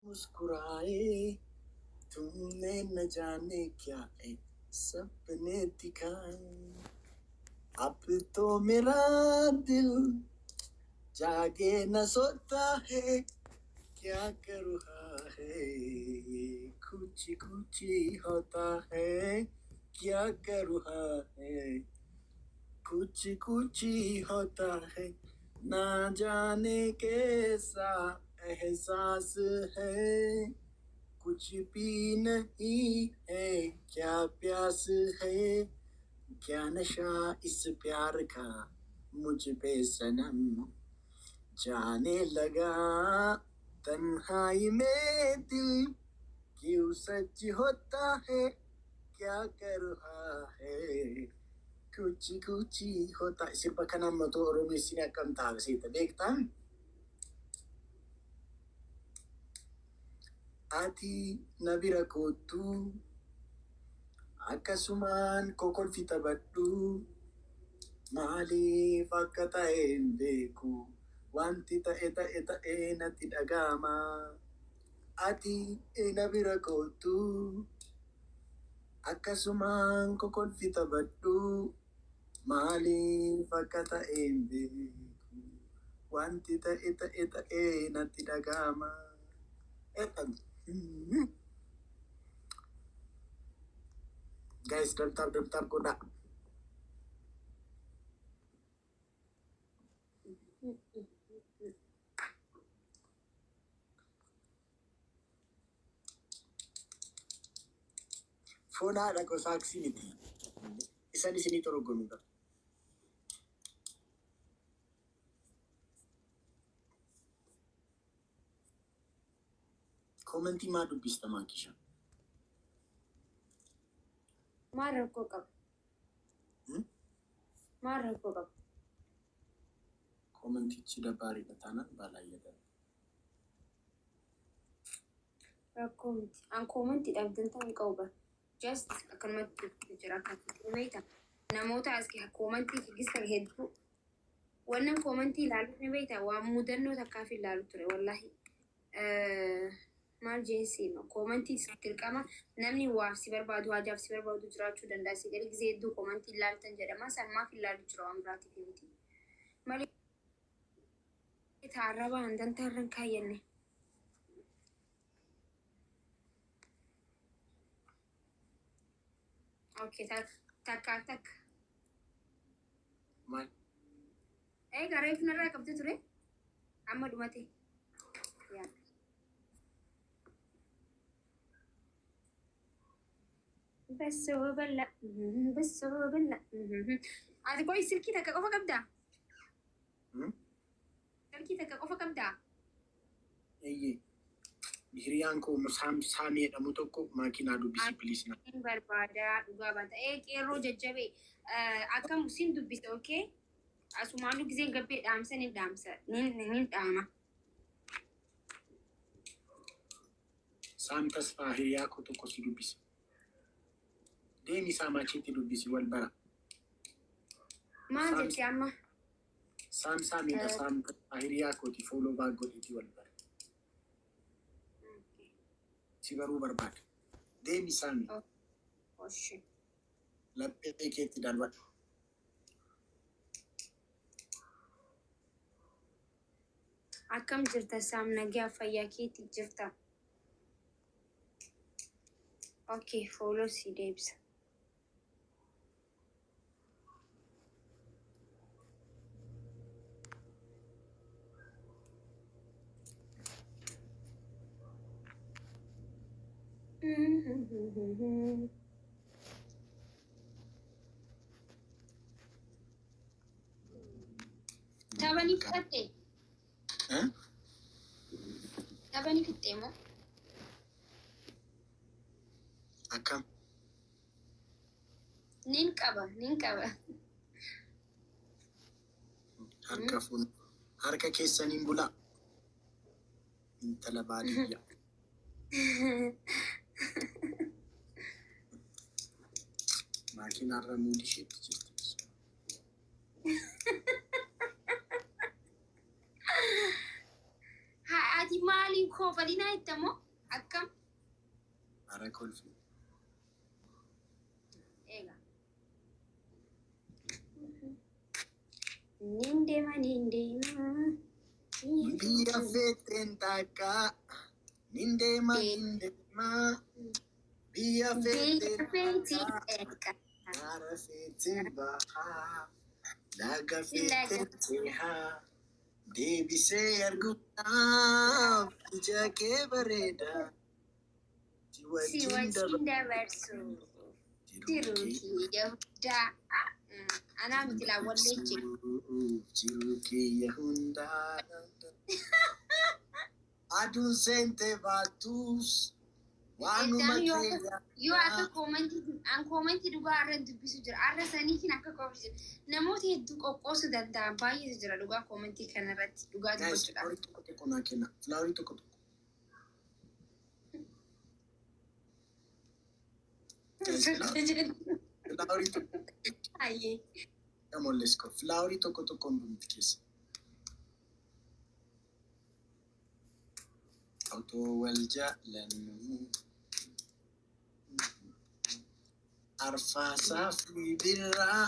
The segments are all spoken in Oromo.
मुस्कुराए तुमने न जाने क्या एक सपने दिखाए अब तो मेरा दिल जागे न सोता है क्या कर रहा है कुछ कुछ होता है क्या कर रहा है कुछ कुछ होता है ना जाने कैसा एहसास है कुछ भी नहीं है क्या प्यास है क्या नशा इस प्यार का मुझ पे सनम जाने लगा तन्हाई में दिल क्यों सच होता है क्या कर रहा है कुछ कुछ होता है सिर्फ kana matu oromisiin akkam taasisa beektaa ati na bira kootu akkasumaan kokolfita badhu maaliif akka ta'e hin beeku wanti ta'e natti dhagama ati na bira kootu akkasumaan kokolfita badhu maaliif akka ta'e hin beeku wanti ta'e natti dhagama guys dabtab godha fonaadha gosa aksiniti isan isinii toroggonuudha komentii maa dubbista maakisha Marco qaba. Marco qaba. komentichi dabbaariidha taanaan baalaayyaadha Rakkoo miti. An koomenti dhabdan ta'uu qabu. Just akkanumatti jira akka beekta. Namoota as koomentii gisa hedduu wannan koomentii ilaaluuf ni beekta. Waan mudannoo takkaaf ilaalu ture wallahi. Maal jeensi koomentii dirqama namni waaf si barbaadu haajaaf si barbaadu jiraachuu danda'a. Si gadi gisee hedduu koomentii ilaaltan jedhama. San maaf ilaalu jira waan biraatiif miti. Malee taarraba handan taarran kaayyanne. Okay, tak. maal Gareef narraa qabdi ture. Amma dhumate. Yaa. Basoo balla. Ati koi silkii takka qofa qabdaa? Silkii takka qofa qabdaa? eeyyee hiriyaan koo saamee jedhamu tokko maakiinaa dubbisi piliis na Hin barbaadaa dhugaa baata. Qeerroo jajjabee akkam sin dubbisa okay? Asumaanuu giseen gabbee dhaamsa ni dhaamsa. Ni dhaama. saam tasfaa hiriyaa koo tokko si dubbisa deemi isaa maachiitti dubbisi wal bara Maal jetti amma? saamidha saam tasfaa hiriyaa kooti fooloo baag godhiiti wal bara si baruu barbaada deemi saami Oshi. laphee keetti darbadhu Akkam jirta saam nagaa fayyaa keetti jirta? Okay, follow si deebisa. Tapani fixatte? Tapani fixxee moo? akkam Nin qaba. harka fuun harka keessaniin bulaa intala baadiyyaa maakiinaarra muudi isheetti jirti Ati Maali koofalina ittamo akkam Ara kolfi. ega nindema Biyya feeteen takka nindema biyya feeteen takka gara feeteen bahaa laga feeteen sehaa deebisee arguudhaaf ija kee bareeda si si wajjin wajjin dabarsu jiru kiyya anaa miti laawwalleechi jiru kiyya hundaa aduun seentee baattus waanuma keenya yoo akka koomantii dhugaa irra dubbisu jira arra saniitiin akka qofa jira namoota hedduu qoqqoosuu danda'an baay'eetu jira dhugaa koomantii kanarratti dhugaa dubbachuudhaaf. Flaaworii tokko naa kenna. Flaaworii tokko. Flaaworii tokko. Ayyee. Amolles ko flaaworii tokko hundumti keessa. Otoo wal jaallannu arfaasaa fi birraa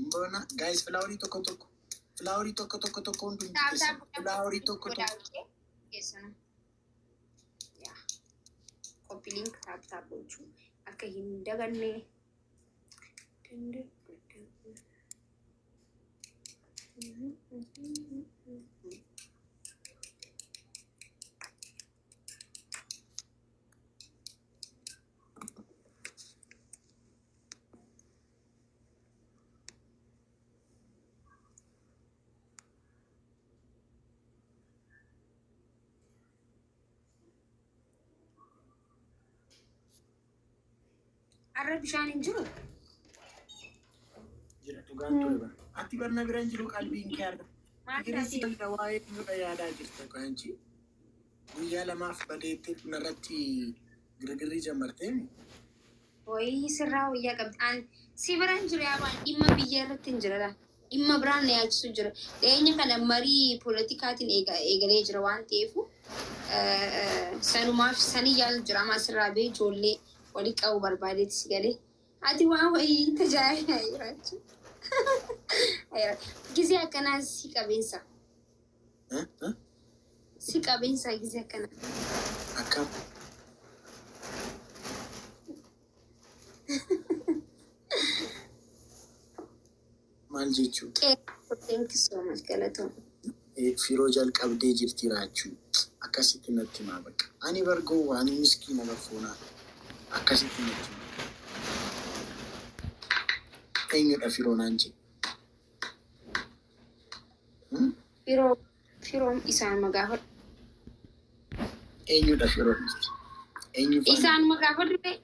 mbona guys flaaworii tokko hundumti keessa. Flaaworii tokko. Keessana. Yaa. Koppiliin taap gochuu akka hin daganne. Arra bishaan hin jiru. Jira dhugaan ture bara. Ati barna biraan jiru qalbiin kee arga. Girisi wanta waa'ee nudha yaadaa jirta qaanchi. Guyyaa lamaaf badeettee narratti girgirrii jammarteemi. Wayii sirraa wayyaa qabdi. Si biraan jiru yaabaan dhimma biyya irratti hin jirara. Dhimma biraan na yaachisu jira. Dhiyeenya kana marii polotikaatiin eegalee jira waan ta'eefu sanumaaf sanii yaalu jira. Amma sirraa bee ijoollee walii qabu barbaadeetti si galee. Ati waan wayii tajaajila jiraachuu. Gizee akkanaa si qabeensa. Si qabeensa gizee akkanaa. Akkam. Maal jechuudha? Thank you so much galatoom. Firoo jalqabdee jirti raachuu. Akkasitti natti maa bakka. Ani bargoo waan miskiina barfoonaa. Akkasitti natti maa. Eenyudha firoo naan jedhu? Firoon isaan magaafadhu. Eenyudha firoon? Eenyu faana? Isaan magaafadhu ta'e.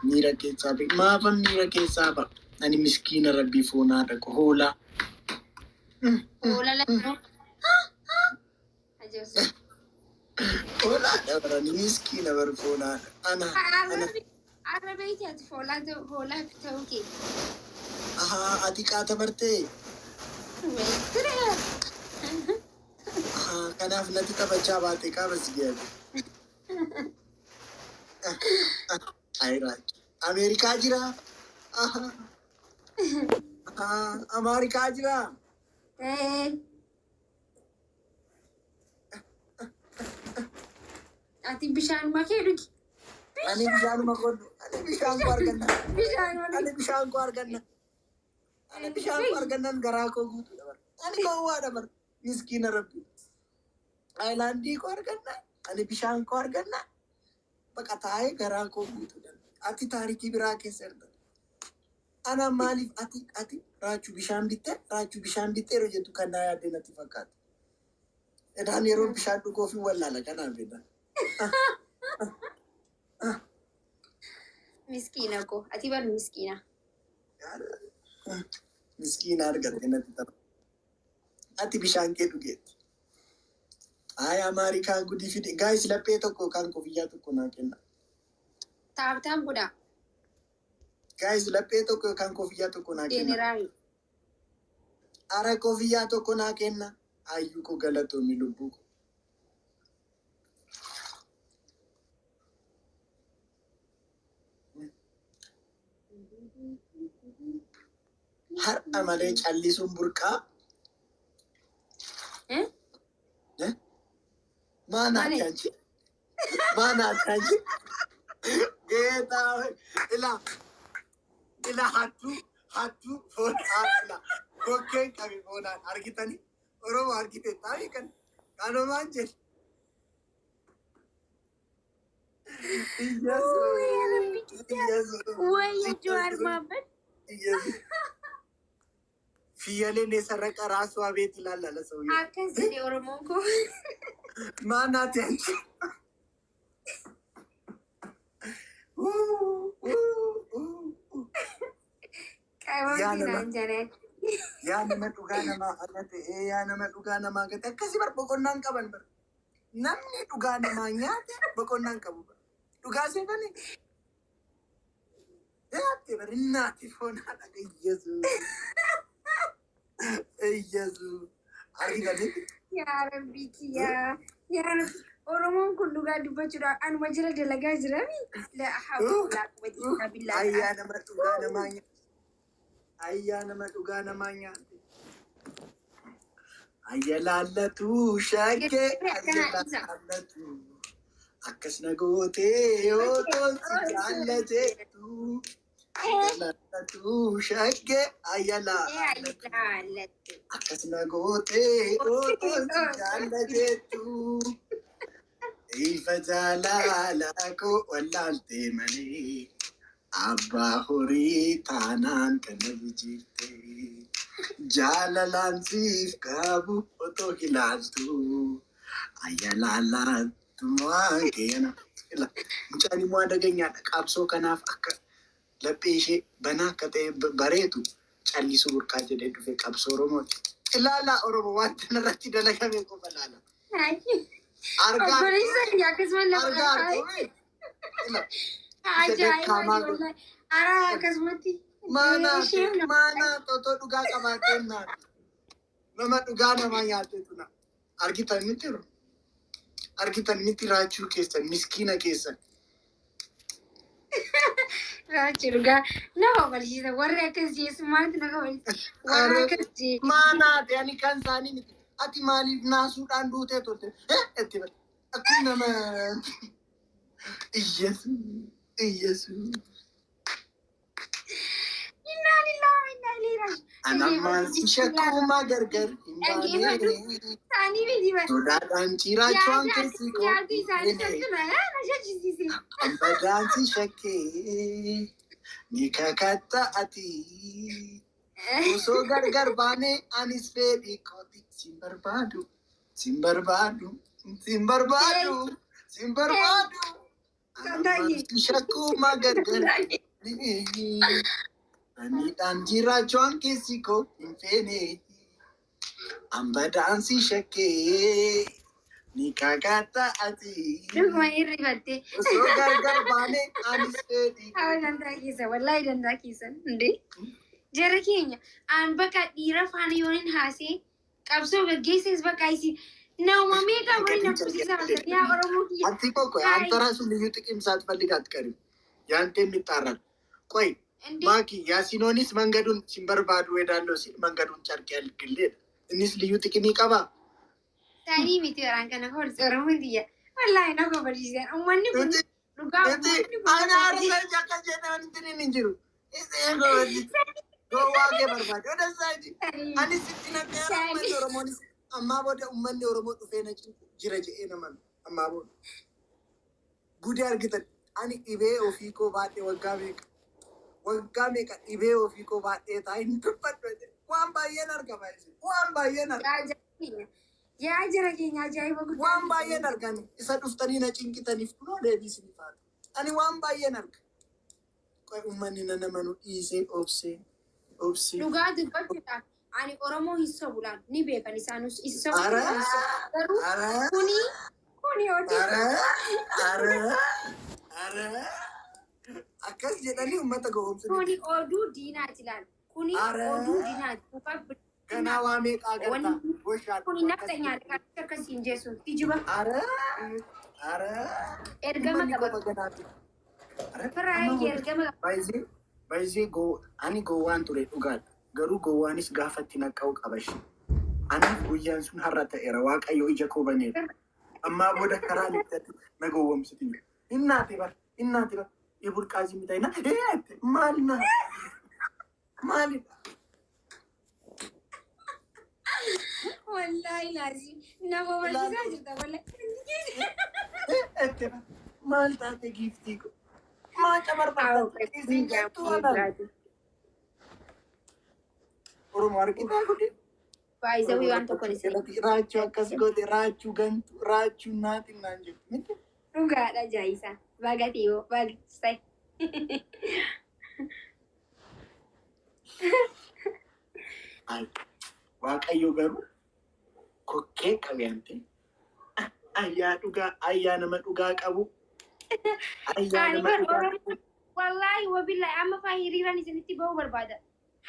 Miira keessaa ba'i. Maafan miira keessaa ba'a? Ani miskiina rabbii foonaa dhaqu hoolaa. Hoolaa lafa. Ajoosuu. Hoolaa dabaranii miskiina barfoonaa ana. Arra beekti ati hoolaa ta'uu kee. Ati qaata bartee? Beektiree. Kanaaf natti taphachaa baate qaaba si geebu. Ayiraachi. Ameerikaa jira. Ameerikaa jira. Ati bishaan makee dhugi. Ani bishaanuma godhu. Ani bishaan koo arganna. Ani bishaan koo argannan garaa koo guutuu dabar. Ani gowwaa dabar. Miskiina rabbi. Aayilaandii koo arganna. Ani bishaan koo arganna. Baqa taa'ee garaa koo guutuu dabar. Ati taarikii biraa keessa erga. Ana maaliif ati raachuu bishaan bittee yeroo jettu kan naa yaaddee natti fakkaata. Edaan yeroo bishaan dhuguu fi wallaala kanaaf jedha. Miskiina koo ati bar miskiina. Miskiina argatte natti tapha. Ati bishaan kee dhugeetti. Ameerikaan gudii fide. Gaayis laphee tokko kan kofiyyaa tokko naa kenna. Taaptaan godhaa. Guys, laphee tokko kan kofiyyaa tokko naa kenna. Jeneraali. Ara kofiyyaa tokko naa kenna. Ayyuu ko galatoomi lubbuu ko. har amale callisuun burqaa maanaati anchi geeta ila hattuu foonaan ila kokkeen qabe foonaan argitanii oromoo argite taa'ii kanumaan jedhe Wayya Jawaar Mohaammed. Fiyyaleen sarraqa raasuu abeet ilaallala sauyyoo. Akkas jedhe Oromoon koo. Maanaati anchi. Qabamuun naan jedhee. Yaa nama dhugaa namaa ala ta'ee yaa nama dhugaa namaa gate akkasii bar boqonnaan qaban bar. Namni dhugaa namaa nyaate boqonnaan qabu bar. Dhugaa seetanii. Yaate bar innaati foonaa dhaga Yesuus. Argitanii. Yaa Rabbi yaa Rabbi. Oromoon kun dhugaa dubbachuudhaan anuma jala dalagaa jirami. La hawla wala quwwata illa billah. Ayyaa nama dhugaa namaa nyaate. Ayyaa nama dhugaa namaa nyaate. Ayya laallatu shakkee ayya laallatu. Akkas na gootee yoo toonsi jaallateetu. Ayya laallatu shakkee ayya laallatu. Akkas na gootee yoo toonsi jaallateetu. Ifa jaalala koo wallaaltee malee. Abbaa horii taanaan kana bijirte jaalalaan siif qabu otoo ilaaltu ayyaalaalaatumaa keena mucaan immoo adageenyaadha qabsoo kanaaf akka laphee ishee banaa akka ta'e bareetu callisuu burqaa jedhee dhufe qabsoo Oromooti. Ilaalaa Oromoo wanta irratti dalagame qofa ilaala. Mana toto dhugaa qabaateen nama dhugaa namaa nyaateetu na argitan miti raachuu keessan miskiina keessan. Raachuu dhugaa nama barsiisa warri akkas jeessu maaltu nama barsiisa. Maanaati ani kan isaanii miti ati maaliif naasuudhaan duutee turte itti bada akkuma nama Yesuus. Anammaan si shakkuma gargar hin baane. Sodaadhaan ciraachuun keessi Ambadaan si shakkee ni kakatta ati. Osoo gargar baane anis fedhii kooti sin barbaadu. Anammaan si shakkuma gargar. Aniidhaan jiraachuun keessi koo hin feene. Ambadaan si shakkee ni kakatta ati. Dhuguma hirrifatte. Osoo gargar baane anis fedhii. Haa danda'a keessa wallaahi danda'a keessa hundee. Jara keenya aan bakka dhiira faana yooniin haasee qabsoo gaggeesses bakka isi nama meeqa waliin abbisiisaa yaa Oromoo kiyya. Ati qoy antara sun liyyuu xiqqimsaat falligaat qarim. Yaantee miixaaran. Qoy. Maaki yaasinonis mangaduun sin barbaadu weedaaloo si mangaduun carqee algilleedha. Innis liyyuu xiqqimii qabaa. Saanii miti waraan kana horsi Oromoo kiyya. Wallaahi na barsiisan. Uummanni kun dhugaa uummanni kun. Ana arsa jakka jedhan intinin hin jiru. Gowwaa kee barbaade. Oda saati. Ani sitti nagaya uummanni Oromoonis ammaa booda uummanni Oromoo dhufee na jira jedhee naman ammaa booda. Gudee argitan ani dhibee ofii koo baadhee waggaa meeqa dhibee ofii koo baadhee taa'ee hin dubbadhu. Waan baay'een argama. Waan baay'een argama. Yaa jara keenya ajaa'iba guddaa. Waan baay'een argani. Isa dhuftanii na cinqitaniif kunoo deebisanii faatu. Ani waan baay'een arga. Qoy uummanni na nama nu dhiisee obsee. Dhugaa dubbachuudhaan ani Oromoo hin sobulaan ni beekan isaanus isa Ara. kuni hojii. Ara. Akkas jedhanii uummata gowwoomsanii. Kuni oduu diinaati laal. Kuni oduu diinaati. Ganaa waa meeqaa agartaa? Kuni nafta nyaata kan akkasiin jeessuun kijiba. Ara. Ergama qaba. Firaayi ergama qaba. Baay'ee ani gowwaan ture dhugaadha. Garuu gowwaanis gaafatti naqqa'u qabash. Ani guyyaan sun har'a ta'eera. Waaqayyo ija koo baneera. Ammaa booda karaa littatti na gowwomsiti. Innaati bar. Ibulqaazii mitaa inna. Maali na? Maalidha? Wallahi laazim. Nama barsiisaa jirta wallahi. Maal taate giiftii ko? Maaca barbaadda. Isin jettuu anan. Oromoo argitaa godhe. Baay'isawii waan tokko ni seera. Raachuu akkas goote raachuu gantu raachuu naatiin naan jettu miti. Dhugaadha jaayisaa. Baagatii hoo baagistay. Waaqayyo garuu kokkee qabeente ayyaa nama dhugaa qabu. Wallahi wabillahi amma faa hiriiraan isinitti bahuu barbaada.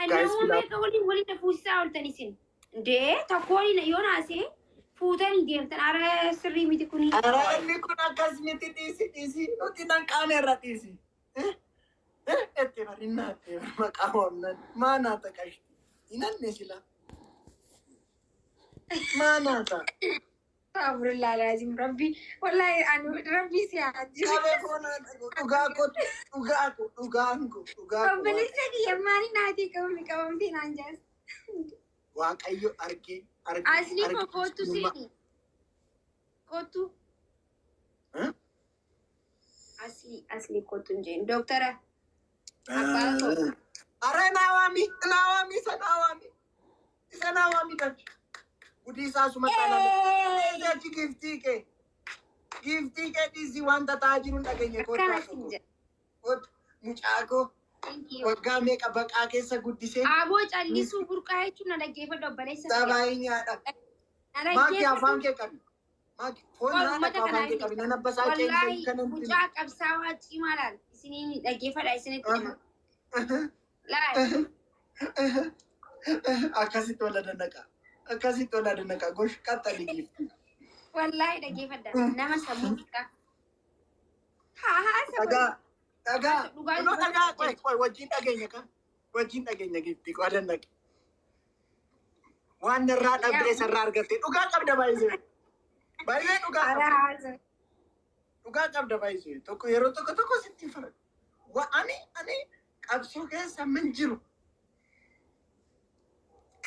Namoonni meeqa waliin na fuusisaa ooltan isin. Ndee tokkoon yoo naasee fuutanii deemtan ara sirrii miti kuni. Ara inni kun akkas miti dhiisi. Nuti nan qaane irra dhiisi. Itti barinnaatti maqaa hoomnan maanaata qashti. Inanne sila. Maanaata. Aburillaa laazim rabbi wallahi anu rabbi si ajju. Qabee foona dhugaan ko. Obboleessa kiyya maali naatii qabamti naan jaas. Waaqayyo argee. Asli ko kootu seeni. Kootu. Asli kootu njeen. Doktara. Are naawami isa naawami dachi. Gudii isaa suma qalame. Dachi giftii kee dhiisii wanta ta'aa jiruun dhageenya kootaa tokko. Mucaa koo waggaa meeqa baqaa keessa guddisee. Aboo callisuu burqaa jechuun na dhaggeeffadhu obboleessa. Sabaayii nyaadha. Maakii afaan kee qabi. Foon nyaata afaan kee qabi. Nana basaa ceensa kanan. Mucaa qabsaawaa cimaa laal. Isiniin dhaggeeffadha isinitti hima. Akkasitti wala dandaqa. Gosh qaxxali giifti. Wallahi dhaggeeffadha. Nama sammuu xiqqaa. Dhagaa. Qoy wajjin dhageenya giifti. Qoa dandaqe. Waan irraa dhabdee sarraa argatte dhugaa qabda baay'isee. Baay'ee dhugaa qabda baay'isee. Tokko yeroo tokko sitti faradha. Ani qabsoo keessa min jiru.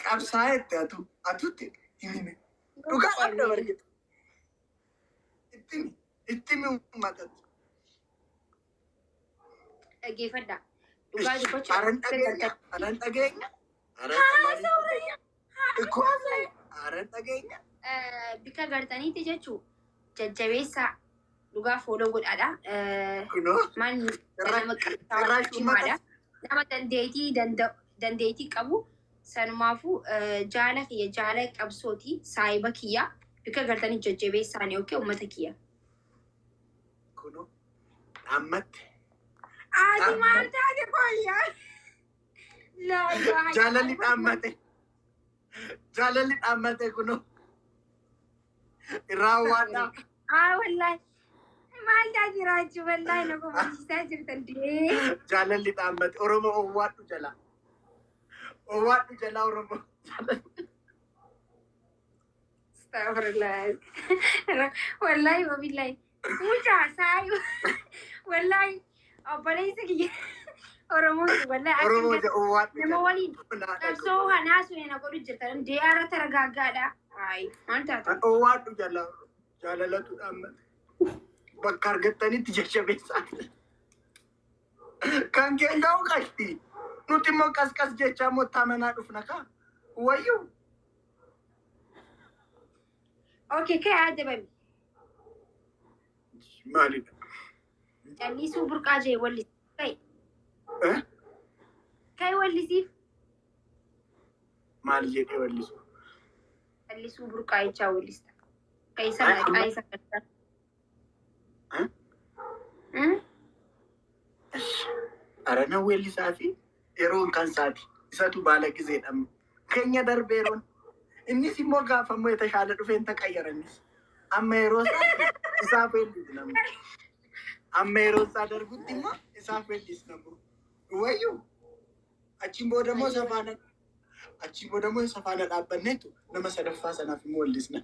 Qabsaa'etti atutti himime. Dhugaa qabda bargeetu. Ittimi uummatatti. Dhaggeeffadha. Dhugaa dubbachuu. Aran dhageenya. Aran dhageenya. Bika gartaniiti jechuun jajjabeessaa dhugaa fooloo godhaadha. Manni nama qabsaa'aa nama dandeettii qabu sanumaafuu jaala qabsooti saayiba kiyya bika gartanii jajjabeessaani yookiin uummata kiyya. Kuno dhammatti. Ati maal taate fayyaa? Jaalalli dhaammate kuno. Irraa waadhaa. Wallahi. Maal taate raachuu wallahi na kofachiisaa jirtan dee. Jaalalli dhaammate Oromoo owwaadhu jala. Oromoo. Astaghfirullah. Wallahi wabillahi. Mucaa saayu. Wallahi obboleessa kiyya. Oromoo wallahi. Nama waliin qabsoo hanaasu na godhu jirtan dee haarata ragaaggaadha. Maal taate? Owwaadhu jala. Jaalalatu dhaammate. Bakka argattanitti jajjabeessaa. Kan keenya qashti. Nuti immoo qasqas jechaa mottaa manaa dhufna kaa. Wayyuu. Okay, kee adda babi. Maalidha? Callisuu burqaa jee wallisiif. Kee wallisiif. Maal jedhee wallisu? Callisuu burqaa jechaa wallista. Kaisa. Arana weellisaa fi yeroon kan saati. Isatu baala gizeedhamu. Keenya darbeeroon. Innis immoo gaafammoo yetashaala dhufeen taqayyaranis. Amma yeroo isaaf weellis namu. Amma yeroo isaa darbutti immoo isaaf weellis namu. Wayyuu. Achiin booda immoo safaana dhaabbanneetu nama sadaffaa sanaaf immoo wallisna.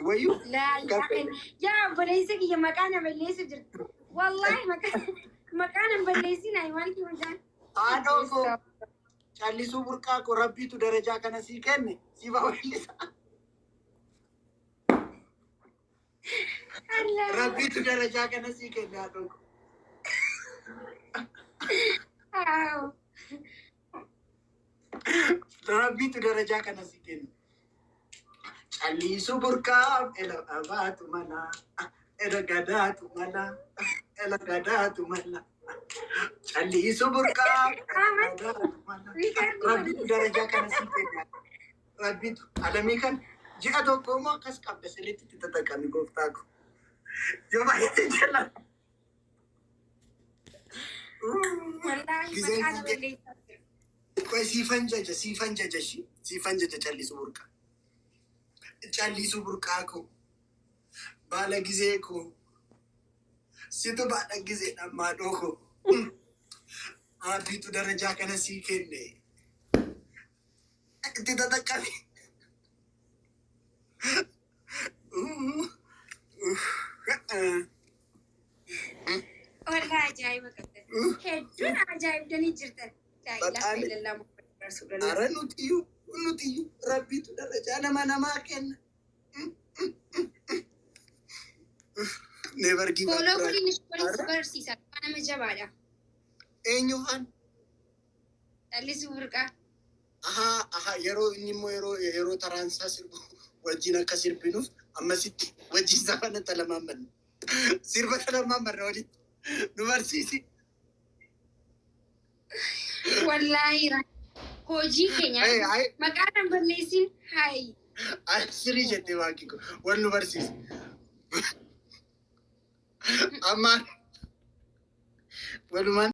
Wayyuu. Yaa obboleessa kiyya maqaa na balleessu jirtu. Wallaahi maqaa na balleessinaa maal kiyyaan. Haadhoo koo callisuu burqaa koo rabbiitu darajaa kana sii kenne siif wallisa. Rabbiitu darajaa kana sii kenne haadhoo koo. Rabbiitu darajaa kana sii kenne. Callisuu burqaa ela abaatu mala ela gadaatu mala ela gadaatu mala. Callisuu burqaa gadaatu mala. Rabbiitu darajaa kana sii kenne. Rabbiitu alamii kan ji'a tokko immoo akkas qabda sirriitti itti xaxaqami gooftaa koo. Yoo baay'ee jala. Koy siifan jaja callisuu burqaa. Callisuu burqaa koo. Baala gizee koo. Situ baadha gizee dhammaa dhoo. Rabbiitu darajaa kana sii kenne. Itti xaxaqami. Walaa ajaa'iba qabdan. Hedduun ajaa'ibdanii jirtan. Ara nutiyyuu rabbiitu darajaa namaa kenna. Never give up. Kooloo goliin ishee barsiisa. Nama jabaadha. Eenyufaan? Callisuu burqaa. Yeroo inni immoo yeroo taraansaa sirbu wajjin akka sirbinuuf ammasitti wajjin safana talamaan banna. Sirba talamaan banna walitti nu barsiisi. Wallaahi hojii keenya maqaa nan balleessin haayi. Sirii jettee waaqii koo wal nu barsiisi. Ammaan walumaan